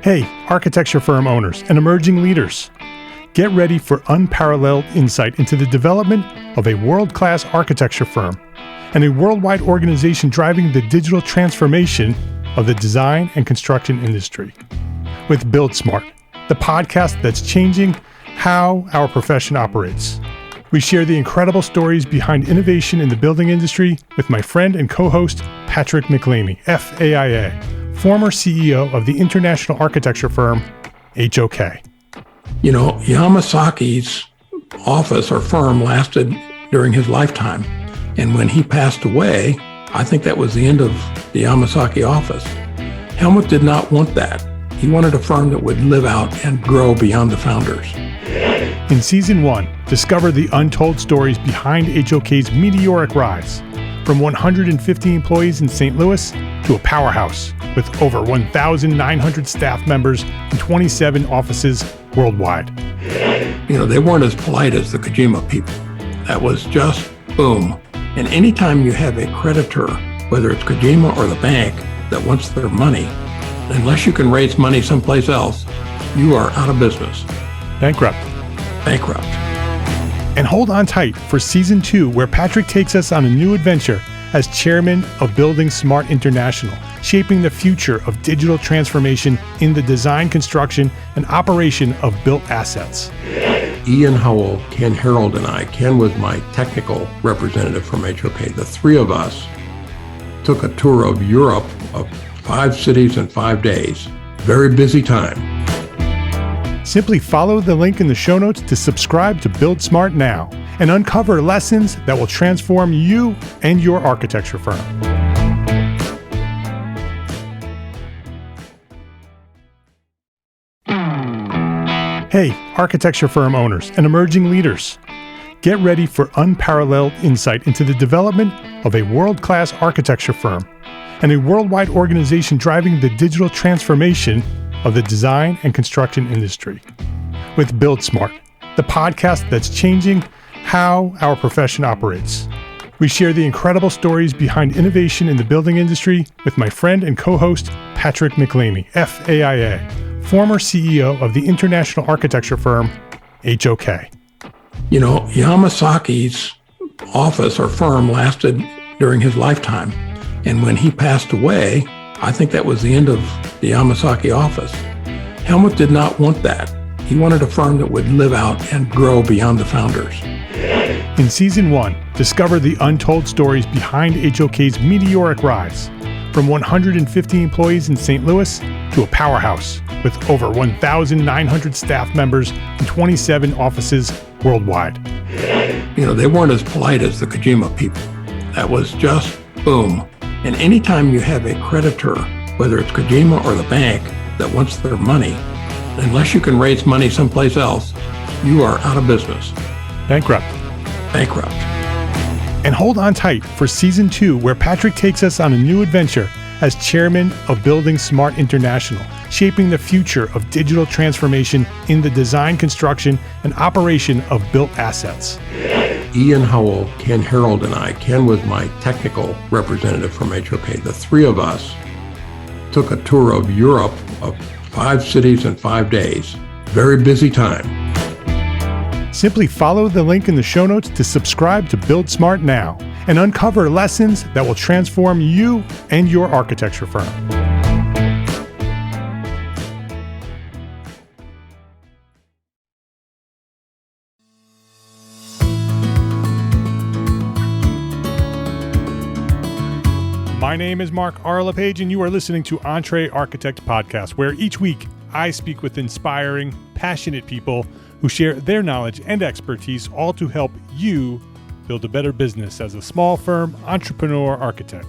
Hey, architecture firm owners and emerging leaders. Get ready for unparalleled insight into the development of a world-class architecture firm and a worldwide organization driving the digital transformation of the design and construction industry. With Build Smart, the podcast that's changing how our profession operates. We share the incredible stories behind innovation in the building industry with my friend and co-host, Patrick McLeamy, FAIA, former CEO of the international architecture firm, HOK. You know, Yamasaki's office or firm lasted during his lifetime. And when he passed away, I think that was the end of the Yamasaki office. Helmut did not want that. He wanted a firm that would live out and grow beyond the founders. In Season 1, discover the untold stories behind HOK's meteoric rise, from 150 employees in St. Louis to a powerhouse with over 1,900 staff members and 27 offices worldwide. You know, they weren't as polite as the Kojima people. That was just boom. And anytime you have a creditor, whether it's Kojima or the bank, that wants their money, unless you can raise money someplace else, you are out of business. Bankrupt. And hold on tight for Season 2, where Patrick takes us on a new adventure as chairman of Building Smart International, shaping the future of digital transformation in the design, construction, and operation of built assets. Ian Howell, Ken Harold, and I, Ken was my technical representative from HOK. The three of us took a tour of Europe of 5 cities in 5 days. Very busy time. Simply follow the link in the show notes to subscribe to Build Smart now and uncover lessons that will transform you and your architecture firm. Hey, architecture firm owners and emerging leaders. Get ready for unparalleled insight into the development of a world-class architecture firm and a worldwide organization driving the digital transformation of the design and construction industry. With Build Smart, the podcast that's changing how our profession operates. We share the incredible stories behind innovation in the building industry with my friend and co-host, Patrick McLeamy, FAIA, former CEO of the international architecture firm, HOK. You know, Yamasaki's office or firm lasted during his lifetime. And when he passed away, I think that was the end of the Yamasaki office. Helmut did not want that. He wanted a firm that would live out and grow beyond the founders. In Season 1, discover the untold stories behind HOK's meteoric rise, from 150 employees in St. Louis to a powerhouse with over 1,900 staff members and 27 offices worldwide. You know, they weren't as polite as the Kojima people. That was just boom. And anytime you have a creditor, whether it's Kojima or the bank, that wants their money, unless you can raise money someplace else, you are out of business. Bankrupt. And hold on tight for Season 2, where Patrick takes us on a new adventure as chairman of Building Smart International, shaping the future of digital transformation in the design, construction, and operation of built assets. Ian Howell, Ken Harold, and I, Ken was my technical representative from HOK. The three of us took a tour of Europe of 5 cities in 5 days. Very busy time. Simply follow the link in the show notes to subscribe to Build Smart now and uncover lessons that will transform you and your architecture firm. My name is Mark R. LePage, and you are listening to Entree Architect Podcast, where each week I speak with inspiring, passionate people who share their knowledge and expertise, all to help you build a better business as a small firm entrepreneur architect.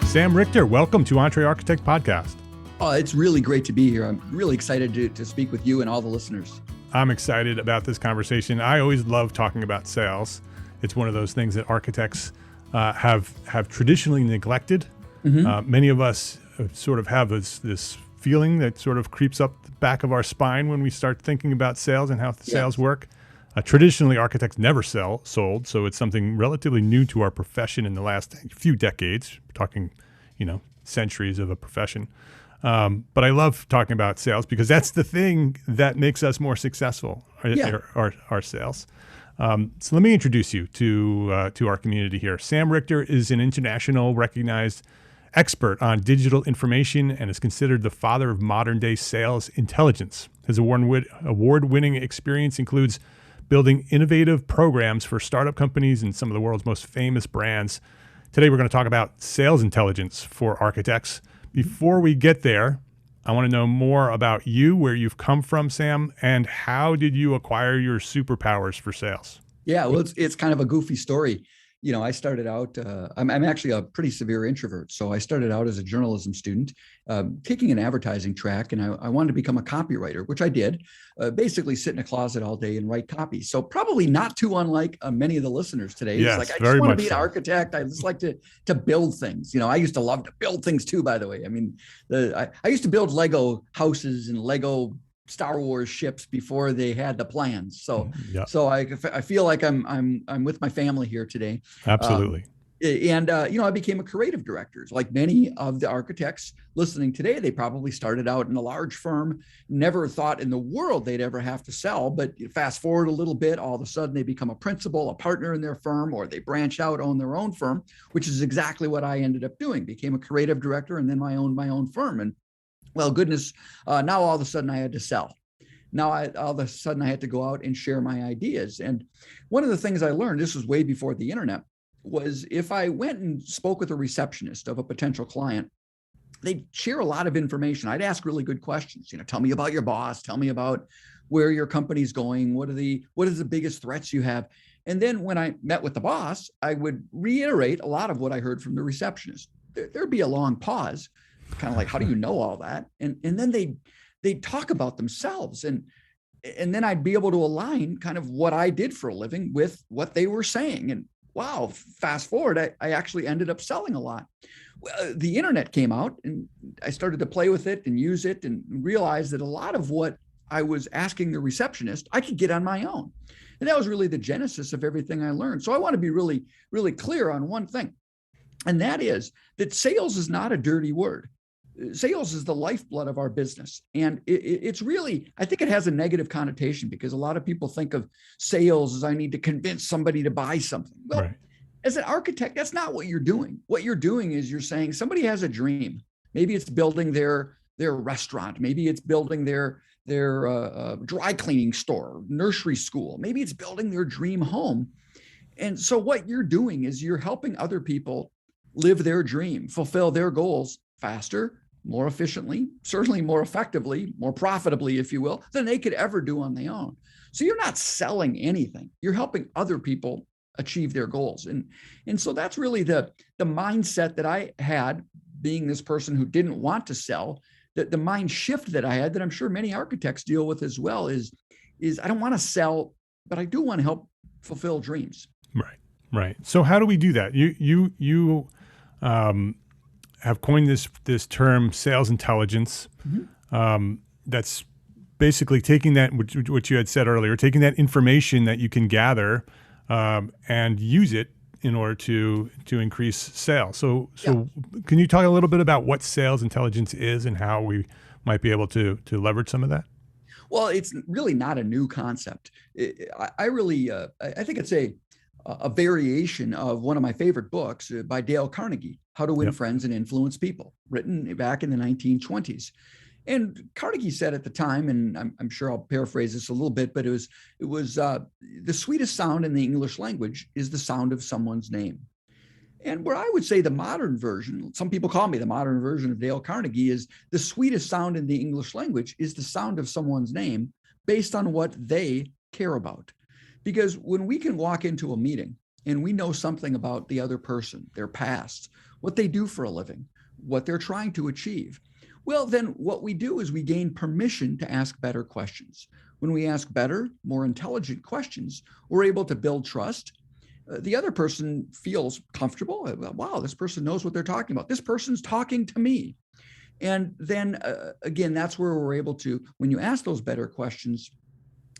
Sam Richter, welcome to Entree Architect Podcast. Oh, it's really great to be here. I'm really excited to speak with you and all the listeners. I'm excited about this conversation. I always love talking about sales. It's one of those things that architects have traditionally neglected. Mm-hmm. Many of us sort of have this feeling that sort of creeps up the back of our spine when we start thinking about sales and how sales work. Traditionally, architects never sold, so it's something relatively new to our profession in the last few decades. We're talking, centuries of a profession. But I love talking about sales because that's the thing that makes us more successful, our sales. So let me introduce you to our community here. Sam Richter is an international recognized expert on digital information and is considered the father of modern-day sales intelligence. His award-winning experience includes building innovative programs for startup companies and some of the world's most famous brands. Today, we're going to talk about sales intelligence for architects. Before we get there, I want to know more about you, where you've come from, Sam, and how did you acquire your superpowers for sales? Yeah, well, it's kind of a goofy story. I started out, I'm actually a pretty severe introvert. So I started out as a journalism student, taking an advertising track, and I wanted to become a copywriter, which I did, basically sit in a closet all day and write copy. So probably not too unlike many of the listeners today. Yes, it's like, I just want to be an architect. I just like to build things. I used to love to build things too, by the way. I mean, I used to build Lego houses and Lego Star Wars ships before they had the plans. So I feel like I'm with my family here today. Absolutely. I became a creative director. Like many of the architects listening today, they probably started out in a large firm, never thought in the world they'd ever have to sell. But fast forward a little bit, all of a sudden they become a principal, a partner in their firm, or they branch out, own their own firm, which is exactly what I ended up doing. Became a creative director, and then I owned my own firm. And well, goodness, now all of a sudden I had to sell. Now all of a sudden I had to go out and share my ideas. And one of the things I learned, this was way before the internet, was if I went and spoke with a receptionist of a potential client, they'd share a lot of information. I'd ask really good questions. Tell me about your boss. Tell me about where your company's going. What is the biggest threats you have? And then when I met with the boss, I would reiterate a lot of what I heard from the receptionist. There'd be a long pause, kind of like, how do you know all that? And then they'd talk about themselves. And then I'd be able to align kind of what I did for a living with what they were saying. And wow, fast forward, I actually ended up selling a lot. Well, the internet came out and I started to play with it and use it and realized that a lot of what I was asking the receptionist, I could get on my own. And that was really the genesis of everything I learned. So I want to be really, really clear on one thing. And that is that sales is not a dirty word. Sales is the lifeblood of our business. And it's really, I think it has a negative connotation because a lot of people think of sales as I need to convince somebody to buy something. Well, right. As an architect, that's not what you're doing. What you're doing is you're saying somebody has a dream. Maybe it's building their restaurant. Maybe it's building their dry cleaning store, nursery school. Maybe it's building their dream home. And so what you're doing is you're helping other people live their dream, fulfill their goals faster, more efficiently, certainly more effectively, more profitably, if you will, than they could ever do on their own. So you're not selling anything. You're helping other people achieve their goals. And so that's really the mindset that I had, being this person who didn't want to sell. The mind shift that I had, that I'm sure many architects deal with as well, is I don't want to sell, but I do want to help fulfill dreams. Right. So how do we do that? You have coined this term, sales intelligence. Mm-hmm. That's basically taking that, what you had said earlier, taking that information that you can gather and use it in order to increase sales. So Can you talk a little bit about what sales intelligence is and how we might be able to leverage some of that? Well, it's really not a new concept. I think it's a variation of one of my favorite books by Dale Carnegie, How to Win Friends and Influence People, written back in the 1920s. And Carnegie said at the time, and I'm sure I'll paraphrase this a little bit, but it was the sweetest sound in the English language is the sound of someone's name. And where I would say the modern version, some people call me the modern version of Dale Carnegie, is the sweetest sound in the English language is the sound of someone's name based on what they care about. Because when we can walk into a meeting and we know something about the other person, their past, what they do for a living, what they're trying to achieve, well, then what we do is we gain permission to ask better questions. When we ask better, more intelligent questions, we're able to build trust. The other person feels comfortable. Wow, this person knows what they're talking about. This person's talking to me. And then again, that's where we're able to, when you ask those better questions,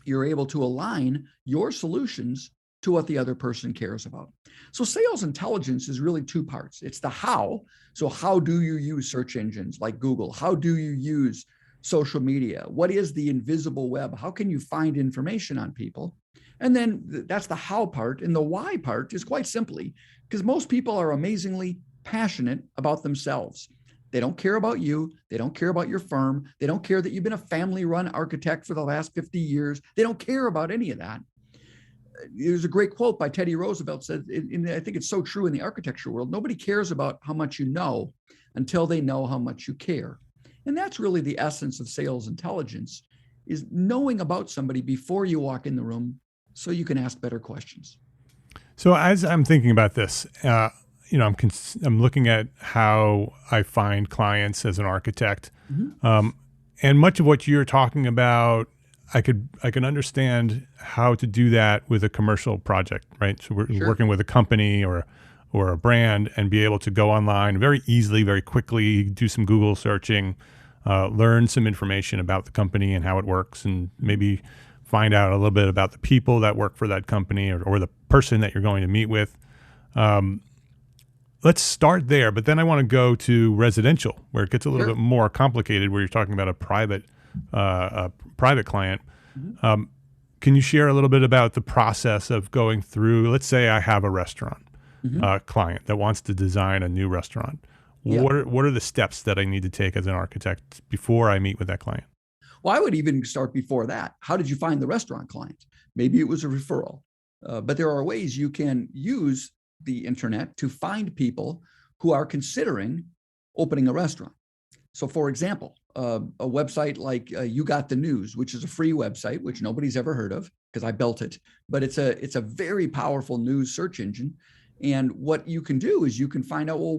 you're able to align your solutions to what the other person cares about. So sales intelligence is really two parts. It's the how. So how do you use search engines like Google? How do you use social media? What is the invisible web? How can you find information on people? And then that's the how part. And the why part is quite simply because most people are amazingly passionate about themselves. They don't care about you. They don't care about your firm. They don't care that you've been a family-run architect for the last 50 years. They don't care about any of that. There's a great quote by Teddy Roosevelt said, and I think it's so true in the architecture world, nobody cares about how much you know until they know how much you care. And that's really the essence of sales intelligence, is knowing about somebody before you walk in the room so you can ask better questions. So as I'm thinking about this, I'm looking at how I find clients as an architect, and much of what you're talking about, I can understand how to do that with a commercial project, right? So we're working with a company or a brand and be able to go online very easily, very quickly, do some Google searching, learn some information about the company and how it works, and maybe find out a little bit about the people that work for that company or the person that you're going to meet with. Let's start there, but then I want to go to residential, where it gets a little bit more complicated, where you're talking about a private client. Can you share a little bit about the process of going through, let's say I have a restaurant client that wants to design a new restaurant. What are the steps that I need to take as an architect before I meet with that client? Well, I would even start before that. How did you find the restaurant client? Maybe it was a referral, but there are ways you can use the internet to find people who are considering opening a restaurant. So for example, a website like You Got the News, which is a free website, which nobody's ever heard of because I built it, but it's a very powerful news search engine. And what you can do is you can find out, well,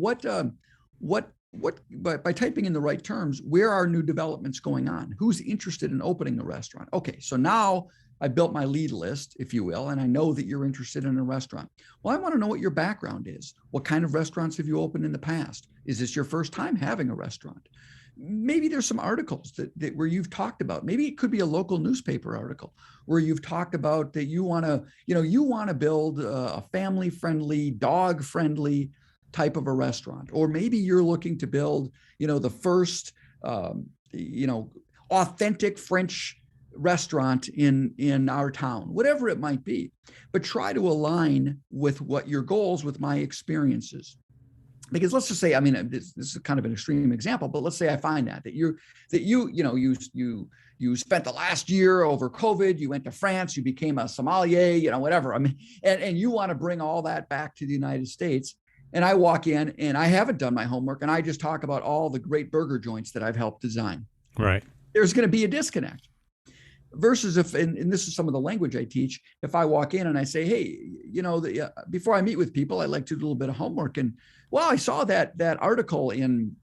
by typing in the right terms, where are new developments going on? Who's interested in opening a restaurant? Okay, so now I built my lead list, if you will, and I know that you're interested in a restaurant. Well, I want to know what your background is. What kind of restaurants have you opened in the past? Is this your first time having a restaurant? Maybe there's some articles that where you've talked about. Maybe it could be a local newspaper article where you've talked about that you want to build a family-friendly, dog-friendly type of a restaurant. Or maybe you're looking to build, the first, authentic French restaurant in our town, whatever it might be. But try to align with what your goals, with my experiences. Because let's just say, this is kind of an extreme example, but let's say I find that you spent the last year over COVID, you went to France, you became a sommelier, whatever. And you want to bring all that back to the United States. And I walk in and I haven't done my homework and I just talk about all the great burger joints that I've helped design. Right. There's going to be a disconnect. Versus and this is some of the language I teach, if I walk in and I say, hey, before I meet with people, I like to do a little bit of homework. And I saw that article in,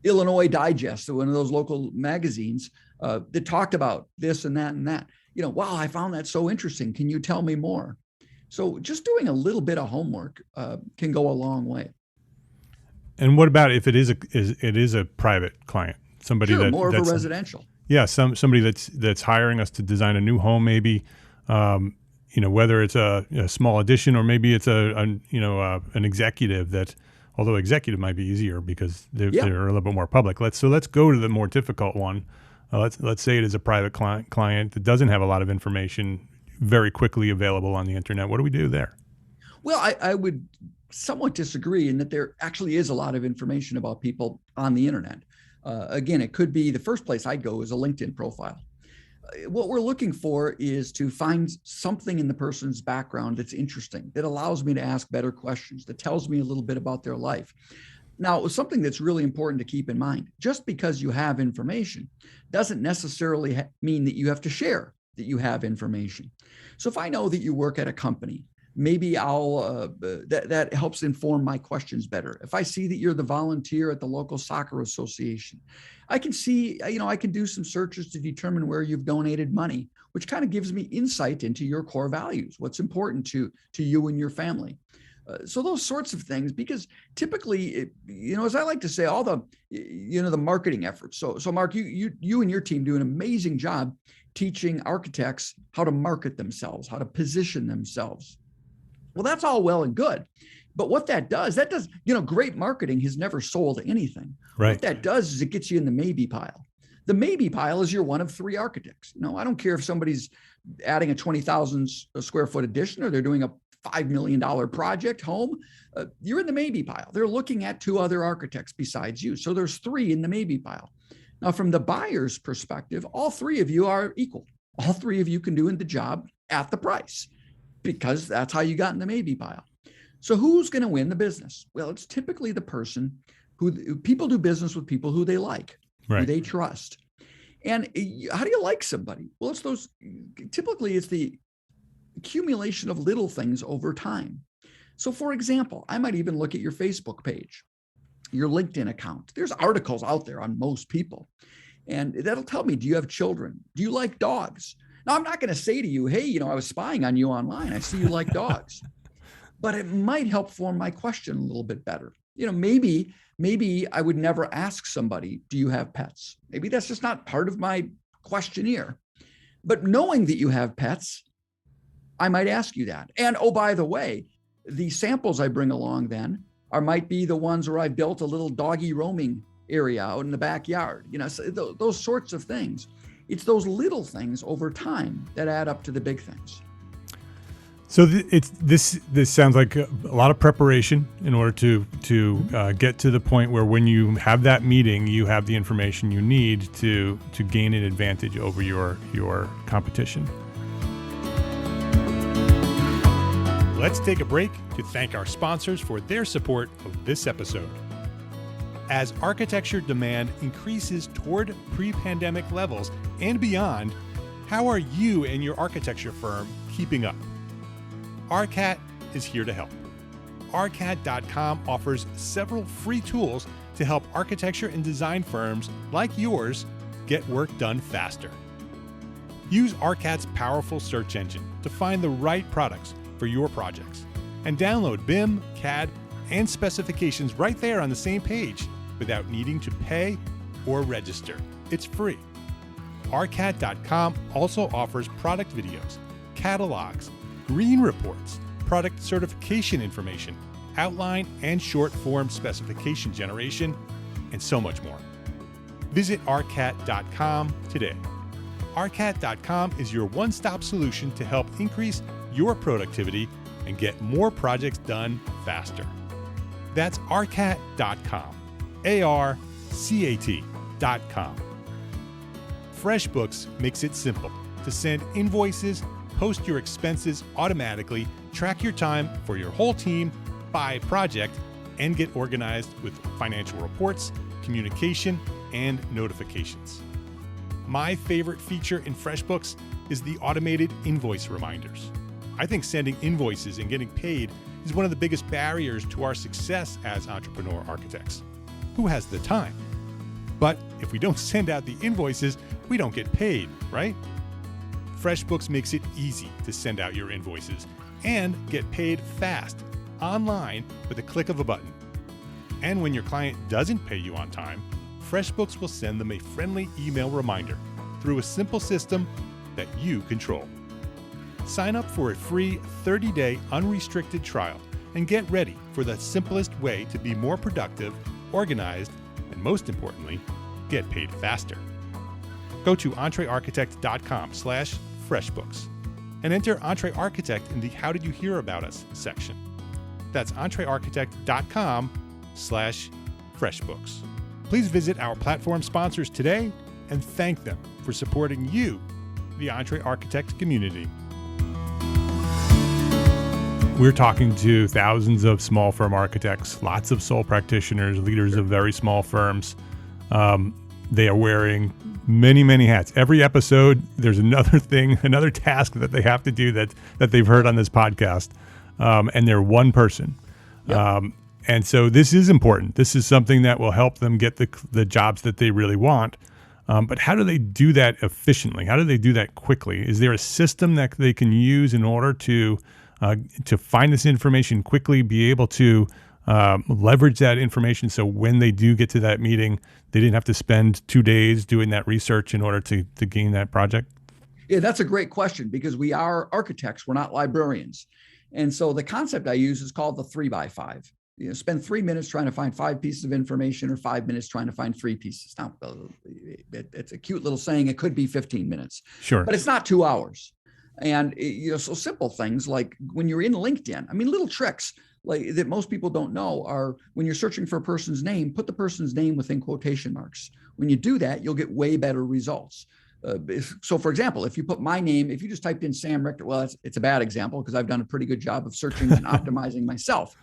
Illinois Digest, one of those local magazines that talked about this and that and that. Wow, I found that so interesting. Can you tell me more? So just doing a little bit of homework can go a long way. And what about if it is a private client, somebody more of a residential? Yeah, somebody that's hiring us to design a new home, maybe, whether it's a small addition or maybe it's an executive that, although executive might be easier because they're a little bit more public. Let's go to the more difficult one. Let's say it is a private client that doesn't have a lot of information very quickly available on the internet. What do we do there? Well, I would somewhat disagree in that there actually is a lot of information about people on the internet. Again, it could be the first place I'd go is a LinkedIn profile. What we're looking for is to find something in the person's background that's interesting, that allows me to ask better questions, that tells me a little bit about their life. Now, something that's really important to keep in mind, just because you have information doesn't necessarily mean that you have to share that you have information. So if I know that you work at a company, maybe that helps inform my questions better. If I see that you're the volunteer at the local soccer association, I can see, I can do some searches to determine where you've donated money, which kind of gives me insight into your core values, what's important to you and your family. So those sorts of things, because typically, as I like to say, all the, the marketing efforts. So Mark, you and your team do an amazing job teaching architects how to market themselves, how to position themselves. Well, that's all well and good. But what that does, great marketing has never sold anything. Right. What that does is it gets you in the maybe pile. The maybe pile is you're one of 3 architects. I don't care if somebody's adding a 20,000 square foot addition or they're doing a $5 million project home. You're in the maybe pile. They're looking at 2 other architects besides you. So there's 3 in the maybe pile. Now, from the buyer's perspective, all 3 of you are equal. All 3 of you can do the job at the price because that's how you got in the maybe pile. So who's going to win the business? Well, it's typically the person who people do business with people who they like, right, who they trust. And how do you like somebody? Well, typically it's the accumulation of little things over time. So for example, I might even look at your Facebook page, your LinkedIn account. There's articles out there on most people. And that'll tell me, do you have children? Do you like dogs? Now, I'm not going to say to you, hey, I was spying on you online. I see you like dogs. But it might help form my question a little bit better. Maybe I would never ask somebody, do you have pets? Maybe that's just not part of my questionnaire. But knowing that you have pets, I might ask you that. And oh, by the way, the samples I bring along then might be the ones where I built a little doggy roaming area out in the backyard. So those sorts of things. It's those little things over time that add up to the big things. So this sounds like a lot of preparation in order to get to the point where when you have that meeting, you have the information you need to gain an advantage over your competition. Let's take a break to thank our sponsors for their support of this episode. As architecture demand increases toward pre-pandemic levels and beyond, how are you and your architecture firm keeping up? ARCAT is here to help. ARCAT.com offers several free tools to help architecture and design firms like yours get work done faster. Use ARCAT's powerful search engine to find the right products for your projects and download BIM, CAD, and specifications right there on the same page without needing to pay or register. It's free. ARCAT.com also offers product videos, catalogs, green reports, product certification information, outline and short form specification generation, and so much more. Visit arcat.com today. Arcat.com is your one-stop solution to help increase your productivity and get more projects done faster. That's arcat.com, ARCAT.com. FreshBooks makes it simple to send invoices, post your expenses automatically, track your time for your whole team by project, and get organized with financial reports, communication, and notifications. My favorite feature in FreshBooks is the automated invoice reminders. I think sending invoices and getting paid is one of the biggest barriers to our success as entrepreneur architects. Who has the time? But if we don't send out the invoices, we don't get paid, right? FreshBooks makes it easy to send out your invoices and get paid fast, online, with a click of a button. And when your client doesn't pay you on time, FreshBooks will send them a friendly email reminder through a simple system that you control. Sign up for a free 30-day unrestricted trial and get ready for the simplest way to be more productive, organized, and most importantly, get paid faster. Go to entrearchitect.com/FreshBooks and enter EntreArchitect in the How Did You Hear About Us section. That's entrearchitect.com/FreshBooks. Please visit our platform sponsors today and thank them for supporting you, the EntreArchitect community. We're talking to thousands of small firm architects, lots of sole practitioners, leaders of very small firms. They are wearing many, many hats. Every episode, there's another thing, another task that they have to do that they've heard on this podcast. And they're one person. Yep. And so this is important. This is something that will help them get the jobs that they really want. But how do they do that efficiently? How do they do that quickly? Is there a system that they can use in order to find this information quickly, be able to leverage that information so when they do get to that meeting, they didn't have to spend 2 days doing that research in order to gain that project? Yeah, that's a great question because we are architects. We're not librarians. And so the concept I use is called the 3x5. Spend 3 minutes trying to find 5 pieces of information or 5 minutes trying to find 3 pieces. Now, it's a cute little saying. It could be 15 minutes, Sure, but it's not 2 hours. And so simple things like when you're in LinkedIn, I mean, little tricks like that most people don't know are when you're searching for a person's name, put the person's name within quotation marks. When you do that, you'll get way better results. So for example, if you put my name, if you just typed in Sam Richter, well, it's a bad example because I've done a pretty good job of searching and optimizing myself.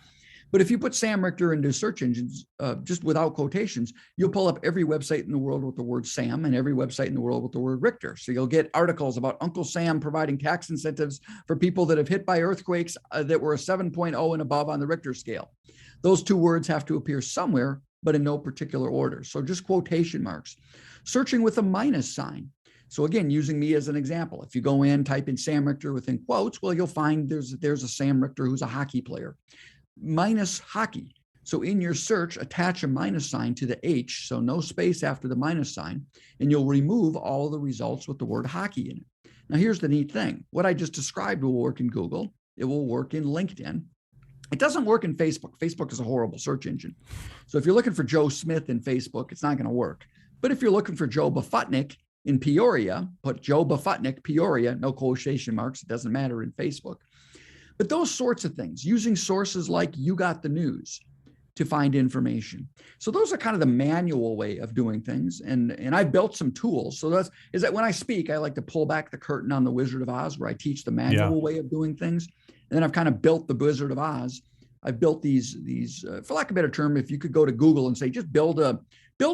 But if you put Sam Richter into search engines, just without quotations, you'll pull up every website in the world with the word Sam and every website in the world with the word Richter. So you'll get articles about Uncle Sam providing tax incentives for people that have hit by earthquakes that were a 7.0 and above on the Richter scale. Those 2 words have to appear somewhere, but in no particular order. So just quotation marks. Searching with a minus sign. So again, using me as an example, if you go in, type in Sam Richter within quotes, well, you'll find there's a Sam Richter who's a hockey player. Minus hockey. So in your search, attach a minus sign to the H, so no space after the minus sign, and you'll remove all the results with the word hockey in it. Now, here's the neat thing. What I just described will work in Google. It will work in LinkedIn. It doesn't work in Facebook. Facebook is a horrible search engine. So if you're looking for Joe Smith in Facebook, it's not going to work. But if you're looking for Joe Bafutnik in Peoria, put Joe Bafutnik, Peoria, no quotation marks. It doesn't matter in Facebook. But those sorts of things, using sources like You Got the News to find information. So those are kind of the manual way of doing things. And I built some tools. So is that when I speak, I like to pull back the curtain on the Wizard of Oz, where I teach the manual way of doing things. And then I've kind of built the Wizard of Oz. I've built these for lack of a better term, if you could go to Google and say, just build a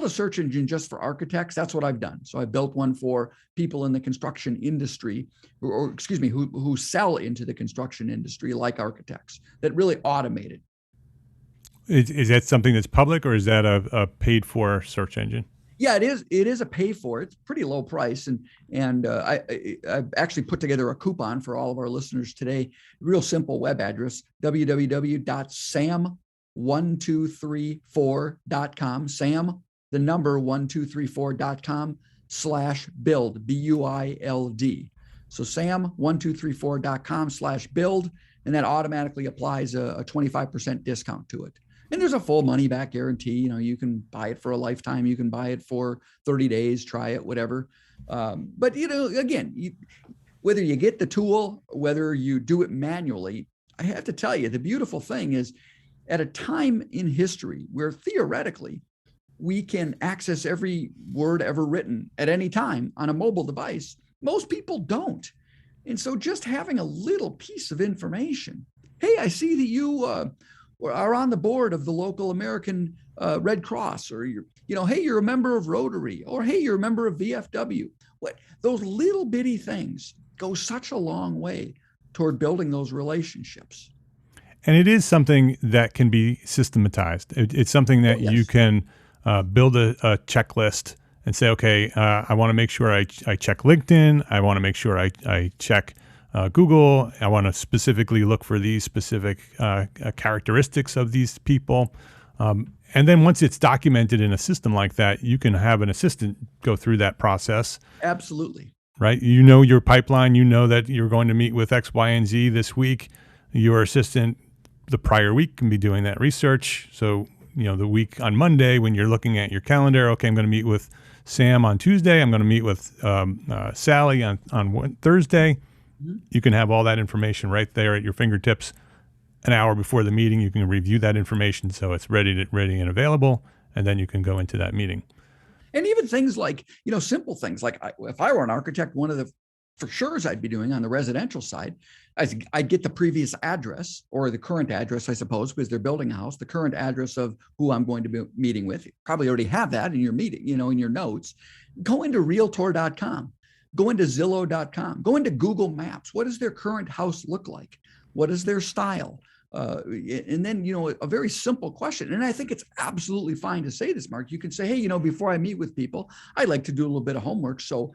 search engine just for architects, that's what I've done. So I built one for people in the construction industry, or excuse me, who sell into the construction industry like architects, that really automated. Is that something that's public, or is that a paid for search engine? Yeah, it is. It is a pay for. It's pretty low price, and I actually put together a coupon for all of our listeners today. Real simple web address: www.sam1234.com. Sam, the number 1234.com/build, BUILD. So sam1234.com/build, and that automatically applies a 25% discount to it. And there's a full money back guarantee. You can buy it for a lifetime. You can buy it for 30 days, try it, whatever. But again, whether you get the tool, whether you do it manually, I have to tell you, the beautiful thing is at a time in history where theoretically we can access every word ever written at any time on a mobile device, most people don't. And so just having a little piece of information, hey, I see that you are on the board of the local American Red Cross, or hey, you're a member of Rotary, or hey, you're a member of VFW. Those little bitty things go such a long way toward building those relationships. And it is something that can be systematized. It's something that you can build a checklist and say, okay, I want to make sure I check LinkedIn. I want to make sure I check Google. I want to specifically look for these specific characteristics of these people. And then once it's documented in a system like that, you can have an assistant go through that process. Absolutely. Right? You know your pipeline. You know that you're going to meet with X, Y, and Z this week. Your assistant the prior week can be doing that research. So, the week on Monday when you're looking at your calendar, okay, I'm going to meet with Sam on Tuesday. I'm going to meet with Sally on Thursday. Mm-hmm. You can have all that information right there at your fingertips. An hour before the meeting, you can review that information so it's ready and available, and then you can go into that meeting. And even things like, simple things like if I were an architect, one of the for sure I'd be doing on the residential side, I'd get the previous address, or the current address, I suppose, because they're building a house, the current address of who I'm going to be meeting with. You probably already have that in your meeting, in your notes. Go into Realtor.com, go into Zillow.com, go into Google Maps. What does their current house look like? What is their style? And then, a very simple question. And I think it's absolutely fine to say this, Mark. You can say, hey, before I meet with people, I like to do a little bit of homework. So,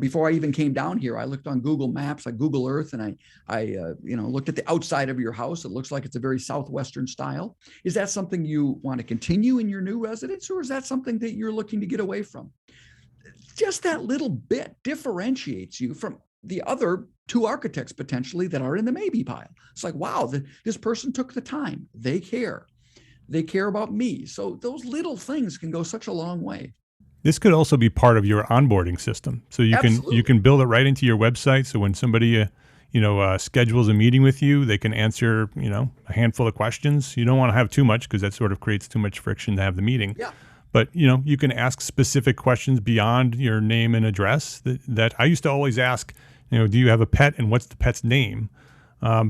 before I even came down here, I looked on Google Maps, I Google Earth, and I looked at the outside of your house. It looks like it's a very Southwestern style. Is that something you want to continue in your new residence, or is that something that you're looking to get away from? just that little bit differentiates you from the other two architects potentially that are in the maybe pile. It's like, wow, this person took the time. They care. They care about me. So those little things can go such a long way. This could also be part of your onboarding system. So you can build it right into your website. So when somebody schedules a meeting with you, they can answer a handful of questions. You don't want to have too much because that sort of creates too much friction to have the meeting. Yeah. But you can ask specific questions beyond your name and address. That I used to always ask. Do you have a pet and what's the pet's name?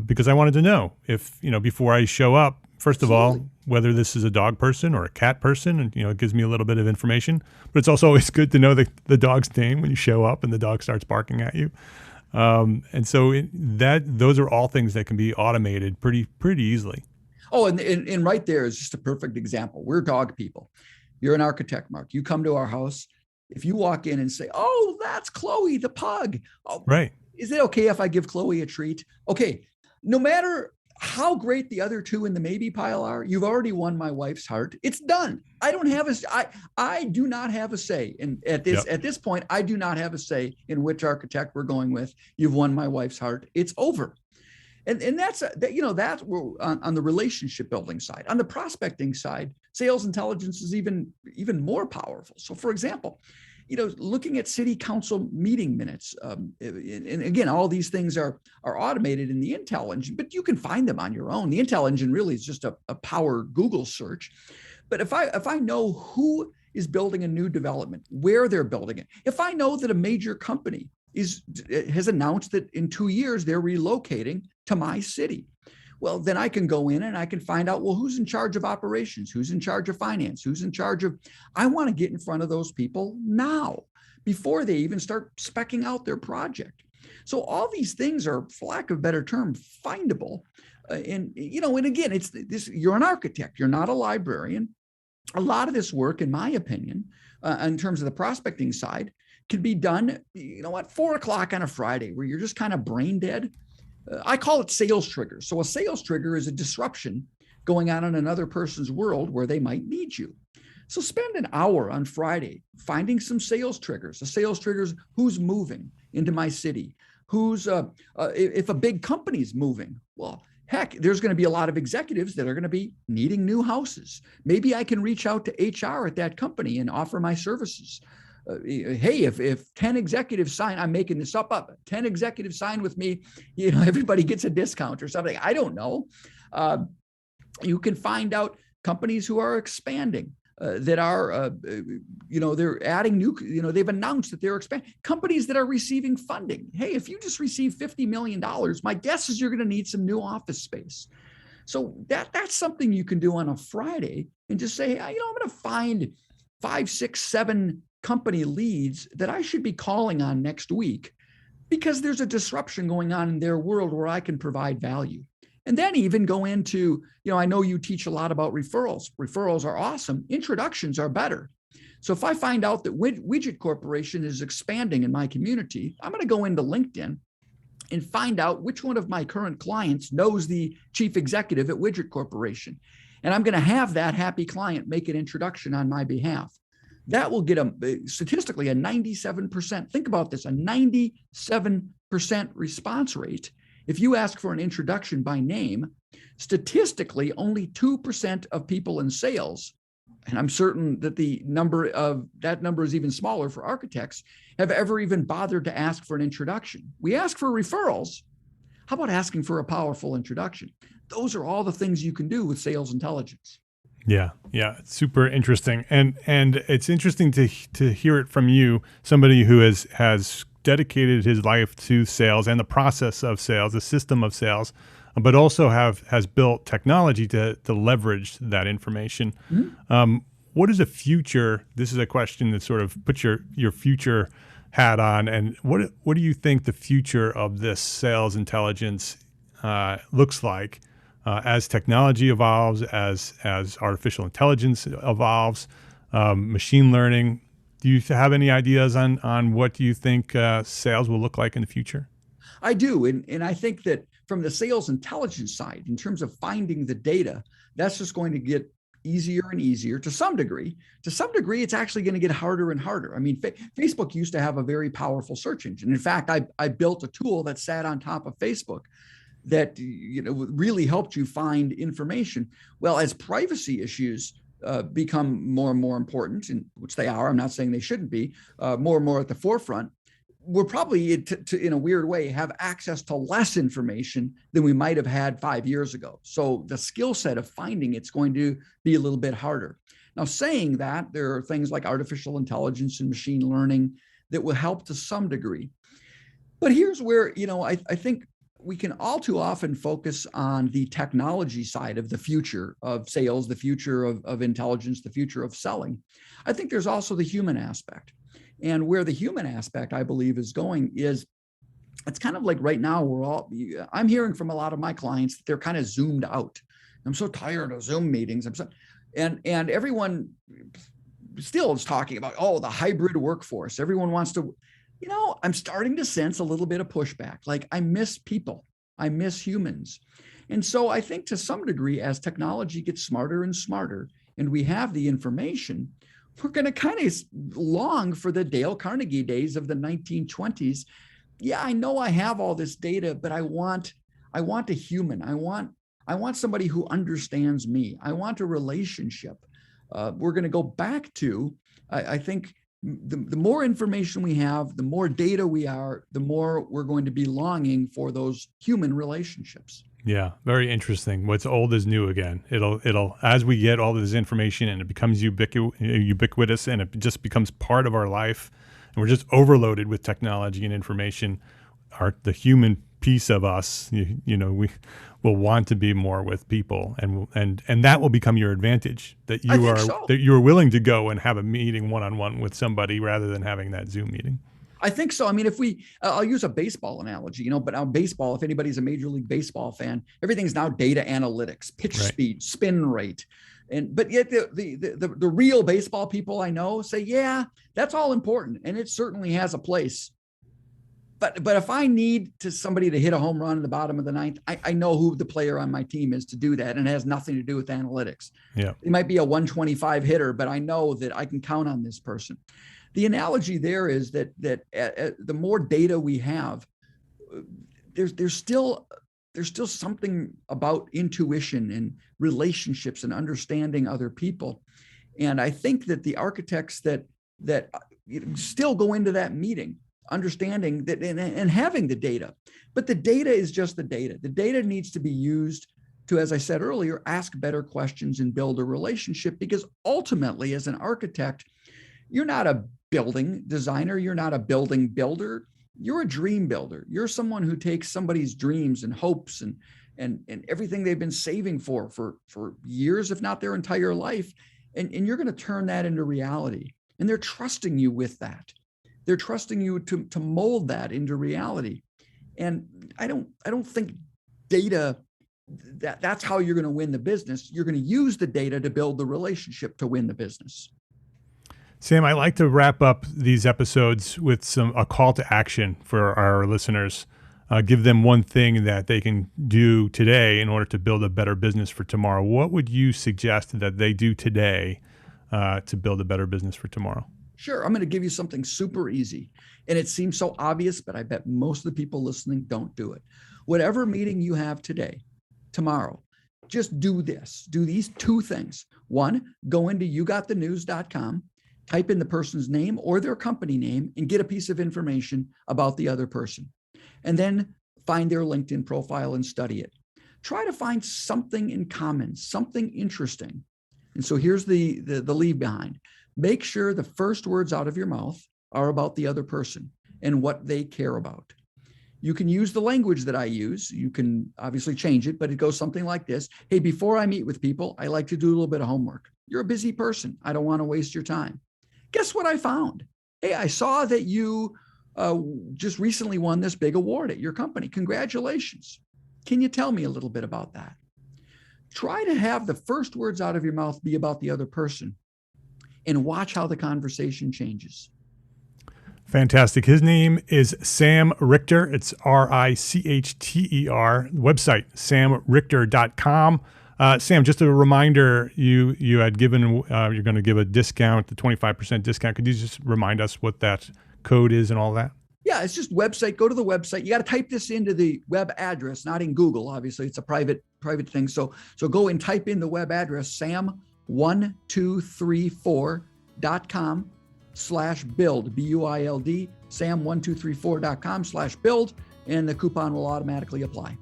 Because I wanted to know if before I show up. First of all, whether this is a dog person or a cat person, and it gives me a little bit of information. But it's also always good to know the dog's name when you show up and the dog starts barking at you. And so those are all things that can be automated pretty easily. Oh, and right there is just a perfect example. We're dog people. You're an architect, Mark. You come to our house. If you walk in and say, "Oh, that's Chloe, the pug," right? Is it okay if I give Chloe a treat? Okay, no matter how great the other two in the maybe pile are, you've already won my wife's heart. It's done. I do not have a say. And at this point, I do not have a say in which architect we're going with. You've won my wife's heart. It's over. And that's on the relationship building side. On the prospecting side, sales intelligence is even more powerful. So for example, looking at city council meeting minutes, and again, all these things are automated in the Intel engine, but you can find them on your own. The Intel engine really is just a power Google search. But if I know who is building a new development, where they're building it, if I know that a major company has announced that in 2 years they're relocating to my city, well, then I can go in and I can find out, well, who's in charge of operations? Who's in charge of finance? Who's in charge of, I want to get in front of those people now before they even start speccing out their project. So all these things are, for lack of a better term, findable. And again, it's this, you're an architect, you're not a librarian. A lot of this work, in my opinion, in terms of the prospecting side, can be done, at 4:00 on a Friday where you're just kind of brain dead. I call it sales triggers. So a sales trigger is a disruption going on in another person's world where they might need you. So spend an hour on Friday finding some sales triggers. The sales triggers, who's moving into my city? If a big company's moving, well, heck, there's going to be a lot of executives that are going to be needing new houses. Maybe I can reach out to HR at that company and offer my services. Hey, if 10 executives sign, I'm making this up, 10 executives sign with me, everybody gets a discount or something. I don't know. You can find out companies who are expanding, that are, they're adding new, they've announced that they're expanding. Companies that are receiving funding. Hey, if you just receive $50 million, my guess is you're going to need some new office space. So that's something you can do on a Friday and just say, I'm going to find 5, 6, 7 company leads that I should be calling on next week because there's a disruption going on in their world where I can provide value. And then even go into, I know you teach a lot about referrals. Referrals are awesome. Introductions are better. So if I find out that Widget Corporation is expanding in my community, I'm going to go into LinkedIn and find out which one of my current clients knows the chief executive at Widget Corporation. And I'm going to have that happy client make an introduction on my behalf. That will get statistically a 97%. Think about this, a 97% response rate. If you ask for an introduction by name, statistically, only 2% of people in sales, and I'm certain that that number is even smaller for architects, have ever even bothered to ask for an introduction. We ask for referrals. How about asking for a powerful introduction? Those are all the things you can do with sales intelligence. Yeah, it's super interesting, and it's interesting to hear it from you, somebody who has dedicated his life to sales and the process of sales, the system of sales, but also has built technology to leverage that information. Mm-hmm. What is the future? This is a question that sort of puts your future hat on, and what do you think the future of this sales intelligence looks like? As technology evolves, as artificial intelligence evolves, machine learning, do you have any ideas on what do you think sales will look like in the future? I do. And I think that from the sales intelligence side, in terms of finding the data, that's just going to get easier and easier to some degree. To some degree, it's actually going to get harder and harder. I mean, Facebook used to have a very powerful search engine. In fact, I built a tool that sat on top of Facebook that really helped you find information. Well, as privacy issues become more and more important, and which they are, I'm not saying they shouldn't be, more and more at the forefront, we're probably, in a weird way, have access to less information than we might have had 5 years ago. So the skill set of finding it's going to be a little bit harder. Now, saying that, there are things like artificial intelligence and machine learning that will help to some degree. But here's where, I think we can all too often focus on the technology side of the future of sales, the future of intelligence, the future of selling. I think there's also the human aspect. And where the human aspect, I believe, is going is, it's kind of like right now I'm hearing from a lot of my clients that they're kind of zoomed out. I'm so tired of Zoom meetings. And everyone still is talking about, the hybrid workforce. Everyone wants to, I'm starting to sense a little bit of pushback. Like, I miss people. I miss humans. And so I think to some degree, as technology gets smarter and smarter, and we have the information, we're going to kind of long for the Dale Carnegie days of the 1920s. Yeah, I know I have all this data, but I want a human. I want somebody who understands me. I want a relationship. We're going to go back to, I think, the more information we have, the more data we are, the more we're going to be longing for those human relationships. Yeah, very interesting. What's old is new again. It'll as we get all this information and it becomes ubiquitous and it just becomes part of our life, and we're just overloaded with technology and information. The human piece of us, we will want to be more with people, and that will become your advantage. That you are willing to go and have a meeting one-on-one with somebody rather than having that Zoom meeting. I think so. I mean, I'll use a baseball analogy, but now baseball, if anybody's a Major League Baseball fan, everything's now data analytics, pitch speed, spin rate. But yet the real baseball people I know say, yeah, that's all important. And it certainly has a place. But if I need somebody to hit a home run in the bottom of the ninth, I know who the player on my team is to do that. And it has nothing to do with analytics. Yeah. It might be a 125 hitter, but I know that I can count on this person. The analogy there is that the more data we have, there's still something about intuition and relationships and understanding other people. And I think that the architects that still go into that meeting, understanding that and having the data, but the data is just the data. The data needs to be used to, as I said earlier, ask better questions and build a relationship, because ultimately, as an architect, you're not a building designer. You're not a building builder. You're a dream builder. You're someone who takes somebody's dreams and hopes and everything they've been saving for years, if not their entire life. And you're going to turn that into reality. And they're trusting you with that. They're trusting you to mold that into reality. And I don't think data, that's how you're going to win the business. You're going to use the data to build the relationship to win the business. Sam, I like to wrap up these episodes with a call to action for our listeners. Give them one thing that they can do today in order to build a better business for tomorrow. What would you suggest that they do today to build a better business for tomorrow? Sure. I'm going to give you something super easy. And it seems so obvious, but I bet most of the people listening don't do it. Whatever meeting you have today, tomorrow, just do this. Do these two things. One, go into yougotthenews.com. Type in the person's name or their company name and get a piece of information about the other person. And then find their LinkedIn profile and study it. Try to find something in common, something interesting. And so here's the leave behind. Make sure the first words out of your mouth are about the other person and what they care about. You can use the language that I use. You can obviously change it, but it goes something like this. Hey, before I meet with people, I like to do a little bit of homework. You're a busy person. I don't want to waste your time. Guess what I found? Hey, I saw that you just recently won this big award at your company. Congratulations. Can you tell me a little bit about that? Try to have the first words out of your mouth be about the other person and watch how the conversation changes. Fantastic. His name is Sam Richter. It's Richter. Website, samrichter.com. Sam, just a reminder, you had given, you're going to give a discount, the 25% discount. Could you just remind us what that code is and all that? Yeah, it's just website. Go to the website. You got to type this into the web address, not in Google. Obviously, it's a private thing. So go and type in the web address, sam1234.com/build, BUILD, sam1234.com/build, and the coupon will automatically apply.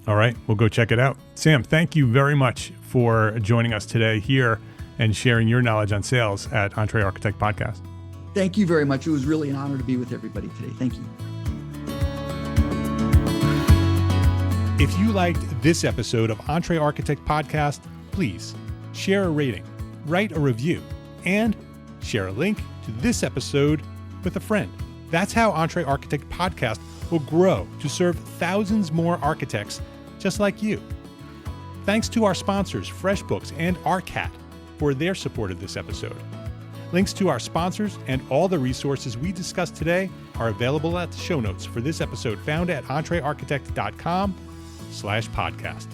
All right, we'll go check it out. Sam, thank you very much for joining us today here and sharing your knowledge on sales at EntreArchitect Podcast. Thank you very much. It was really an honor to be with everybody today. Thank you. If you liked this episode of EntreArchitect Podcast, please share a rating, write a review, and share a link to this episode with a friend. That's how EntreArchitect Podcast will grow to serve thousands more architects just like you. Thanks to our sponsors, FreshBooks and ARCAT, for their support of this episode. Links to our sponsors and all the resources we discussed today are available at the show notes for this episode found at entrearchitect.com/podcast.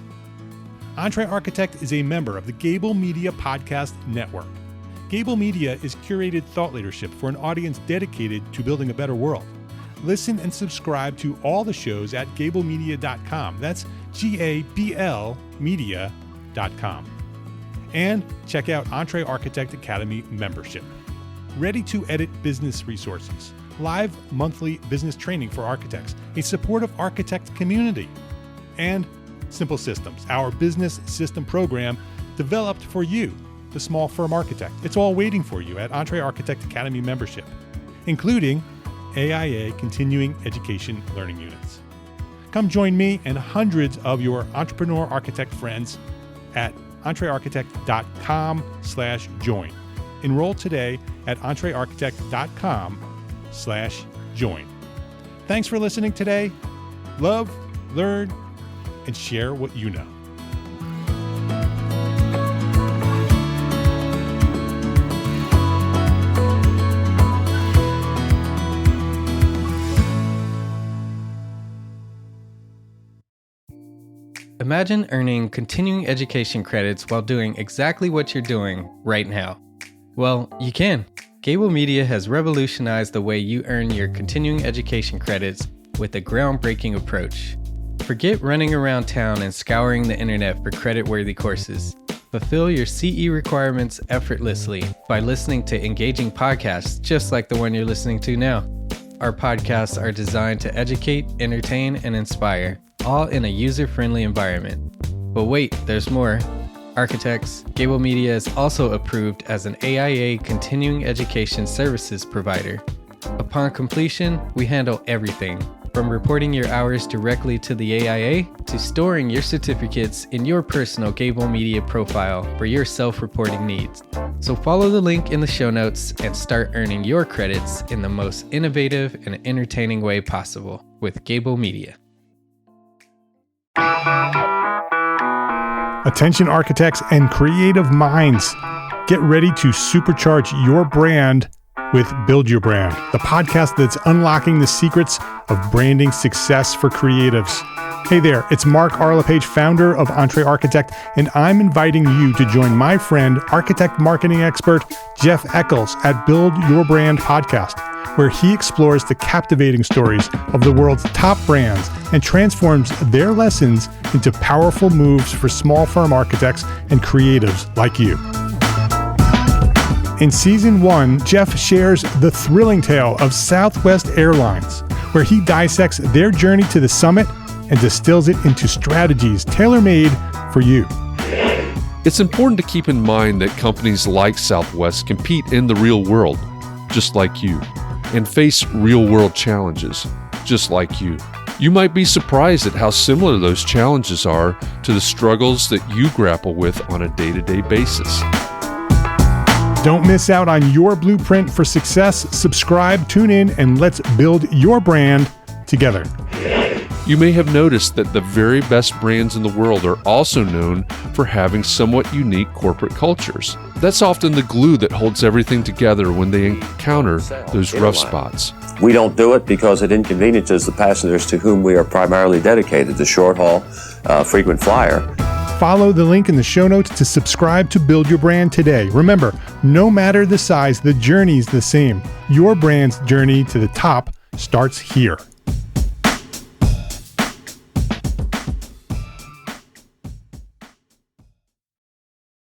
EntreArchitect is a member of the Gable Media Podcast Network. Gable Media is curated thought leadership for an audience dedicated to building a better world. Listen and subscribe to all the shows at gablemedia.com. That's GABL media.com. And check out EntreArchitect Academy membership. Ready to edit business resources, live monthly business training for architects, a supportive architect community, and Simple Systems, our business system program developed for you, the small firm architect. It's all waiting for you at EntreArchitect Academy membership, including AIA Continuing Education Learning Units. Come join me and hundreds of your entrepreneur architect friends at entrearchitect.com/join. Enroll today at entrearchitect.com/join. Thanks for listening today. Love, learn, and share what you know. Imagine earning continuing education credits while doing exactly what you're doing right now. Well, you can. Gable Media has revolutionized the way you earn your continuing education credits with a groundbreaking approach. Forget running around town and scouring the internet for credit-worthy courses. Fulfill your CE requirements effortlessly by listening to engaging podcasts just like the one you're listening to now. Our podcasts are designed to educate, entertain, and inspire, all in a user-friendly environment. But wait, there's more. Architects, Gable Media is also approved as an AIA Continuing Education Services provider. Upon completion, we handle everything, from reporting your hours directly to the AIA to storing your certificates in your personal Gable Media profile for your self-reporting needs. So follow the link in the show notes and start earning your credits in the most innovative and entertaining way possible with Gable Media. Attention architects and creative minds, get ready to supercharge your brand with Build Your Brand, the podcast that's unlocking the secrets of branding success for creatives. Hey there, it's Mark Arlepage, founder of EntreArchitect, and I'm inviting you to join my friend, architect marketing expert Jeff Eccles at Build Your Brand podcast, where he explores the captivating stories of the world's top brands and transforms their lessons into powerful moves for small firm architects and creatives like you. In Season 1, Jeff shares the thrilling tale of Southwest Airlines, where he dissects their journey to the summit and distills it into strategies tailor-made for you. It's important to keep in mind that companies like Southwest compete in the real world, just like you, and face real-world challenges, just like you. You might be surprised at how similar those challenges are to the struggles that you grapple with on a day-to-day basis. Don't miss out on your blueprint for success. Subscribe, tune in, and let's build your brand together. You may have noticed that the very best brands in the world are also known for having somewhat unique corporate cultures. That's often the glue that holds everything together when they encounter those rough spots. We don't do it because it inconveniences the passengers to whom we are primarily dedicated, the short haul, frequent flyer. Follow the link in the show notes to subscribe to Build Your Brand today. Remember, no matter the size, the journey's the same. Your brand's journey to the top starts here.